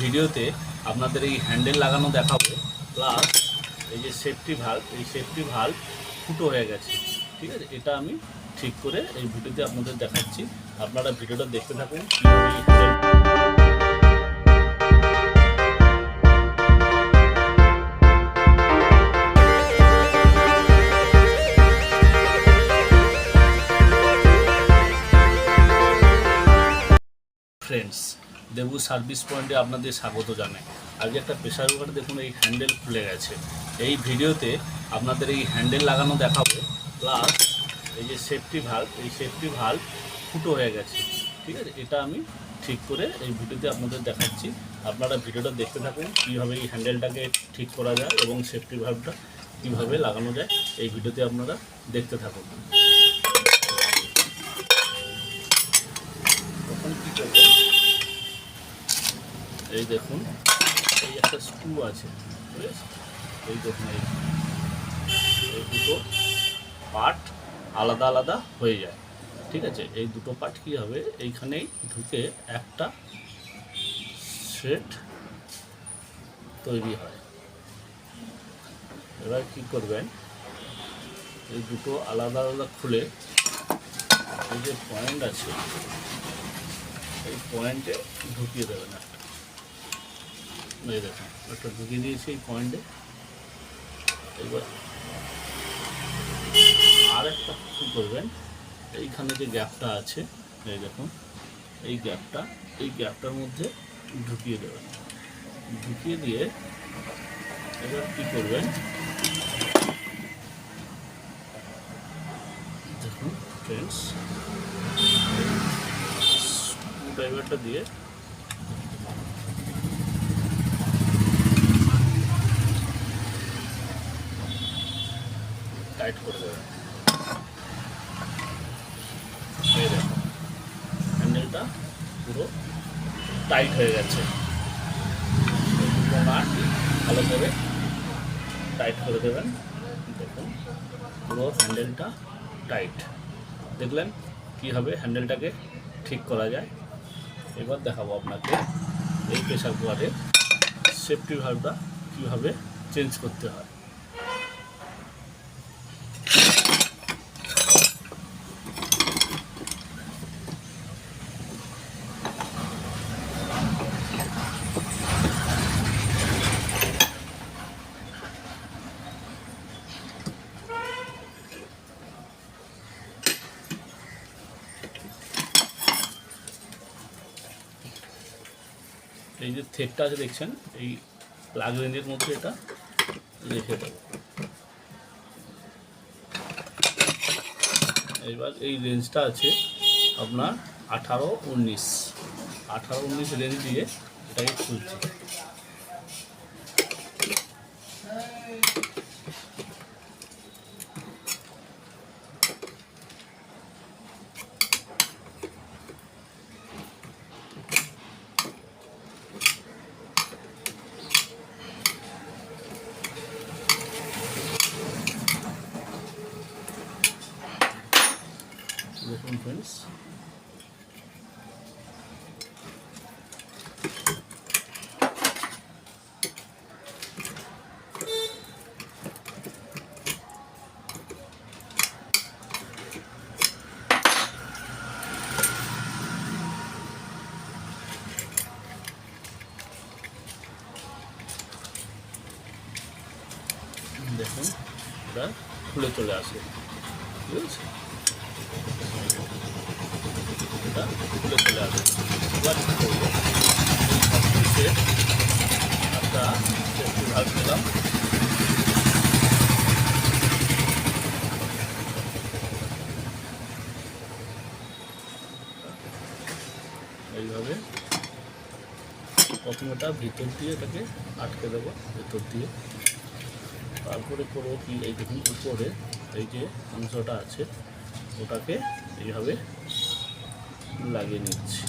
ভিডিওতে আপনাদের এই হ্যান্ডেল লাগানো দেখাবো, প্লাস এই যে সেফটি ভাল্ব, এই সেফটি ভাল্ব ফুটো হয়ে গেছে। ঠিক আছে, এটা আমি ঠিক করে এই ভিডিওতে আপনাদের দেখাচ্ছি। আপনারা ভিডিওটা দেখতে থাকুন ফ্রেন্ডস। দেবু সার্ভিস পয়েন্টে আপনাদের স্বাগত জানাই। আজকে একটা প্রেসার কুকার দেখুন এই হ্যান্ডেল খুলে গেছে। এই ভিডিওতে আপনাদের এই হ্যান্ডেল লাগানো দেখাবো, প্লাস এই যে সেফটি ভাল্ব, এই সেফটি ভাল্ব ফুটো হয়ে গেছে। ঠিক আছে, এটা আমি ঠিক করে এই ভিডিওতে আপনাদের দেখাচ্ছি। আপনারা ভিডিওটা দেখতে থাকুন কীভাবে এই হ্যান্ডেলটাকে ঠিক করা যায় এবং সেফটি ভাল্বটা কীভাবে লাগানো যায়, এই ভিডিওতে আপনারা দেখতে থাকুন। তখন কী করবেন, এই দেখুন এই একটা স্ক্রু আছে, ঠিক আছে, এই দেখুন এই দুটো পার্ট আলাদা আলাদা হয়ে যায়। ঠিক আছে, এই দুটো পার্ট কী হবে, এইখানেই ঢুকে একটা সেট তৈরি হয়। এবার কী করবেন, এই দুটো আলাদা আলাদা খুলে এই যে পয়েন্ট আছে, এই পয়েন্টে ঢুকিয়ে দেবেন একটা। এই দেখুন একটা ঢুকিয়ে দিয়েছি এই পয়েন্টে। এবার আরেকটা কী করবেন, এইখানে যে গ্যাপটা আছে, এই দেখুন এই গ্যাপটার মধ্যে ঢুকিয়ে দেবেন। ঢুকিয়ে দিয়ে এবার কী করবেন, দেখুন ফ্রেন্ডস, স্ক্রুড্রাইভারটা দিয়ে টাইট করে দেবেন। এই দেখুন হ্যান্ডেলটা পুরো টাইট হয়ে গেছে। ভালো করে টাইট করে দেবেন। দেখুন পুরো হ্যান্ডেলটা টাইট। দেখলেন কীভাবে হ্যান্ডেলটাকে ঠিক করা যায়। এবার দেখাবো আপনাকে এই প্রেসার কুকারের সেফটি ভাল্বটা কীভাবে চেঞ্জ করতে হয়। এই যে থ্রেডটা আছে দেখছেন, এই প্লাগ রেঞ্জের মধ্যে এটা রেখে দেবো। এবার এই রেঞ্জটা আছে আপনার 18-19 রেঞ্জ দিয়ে এটাকে খুলছি। দেখুন ফ্রেন্ডস, দেখুন এটা খুলে চলে আসে। ঠিক আছে, এটা খুলে চলে আসে। এবার কী করবো, এই একটা সেফটি ভাল্ব নিলাম। এইভাবে প্রথমে এটা ভিতর দিয়ে এটাকে আটকে দেবো, ভেতর দিয়ে। তারপরে করবো কি, এই দেখুন উপরে এই যে অংশটা আছে ওটাকে এইভাবে লাগিয়ে নিচ্ছি।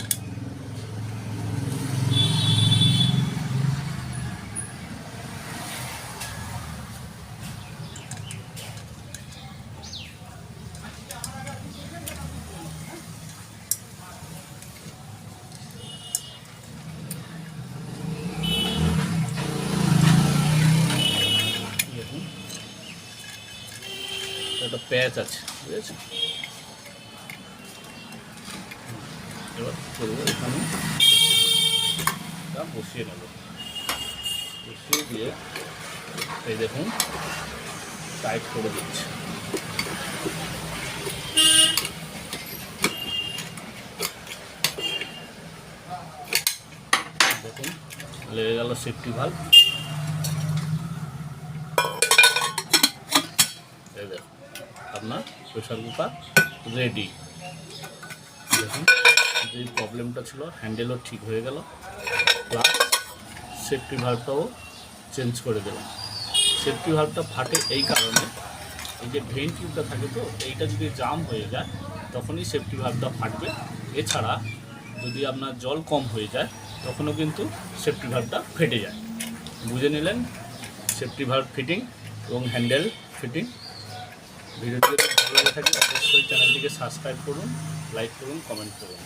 প্যাচ আছে, বুঝেছো? এবার করবো এখানে বসিয়ে নেব, বসিয়ে দিয়ে এই দেখুন টাইট করে দিচ্ছি। দেখুন লেগে গেল সেফটি ভালভ। এই দেখুন আপনার প্রেসার কুকার রেডি। দেখুন যে প্রবলেমটা ছিল হ্যান্ডেলও ঠিক হয়ে গেল, প্লাস সেফটি ভালভটাও চেঞ্জ করে দিলাম। সেফটি ভালভটা ফাটে এই কারণে, এই যে ভেন্ট টিউবটা থাকে তো, এইটা যদি জাম হয়ে যায় তখনই সেফটি ভালভটা ফাটবে। এছাড়া যদি আপনার জল কম হয়ে যায় তখনও কিন্তু সেফটি ভালভটা ফেটে যায়। বুঝে নিলেন সেফটি ভালভ ফিটিং এবং হ্যান্ডেল ফিটিং। ভিডিওটি যদি ভালো লাগে থাকে অবশ্যই চ্যানেলটিকে সাবস্ক্রাইব করুন, লাইক করুন, কমেন্ট করুন।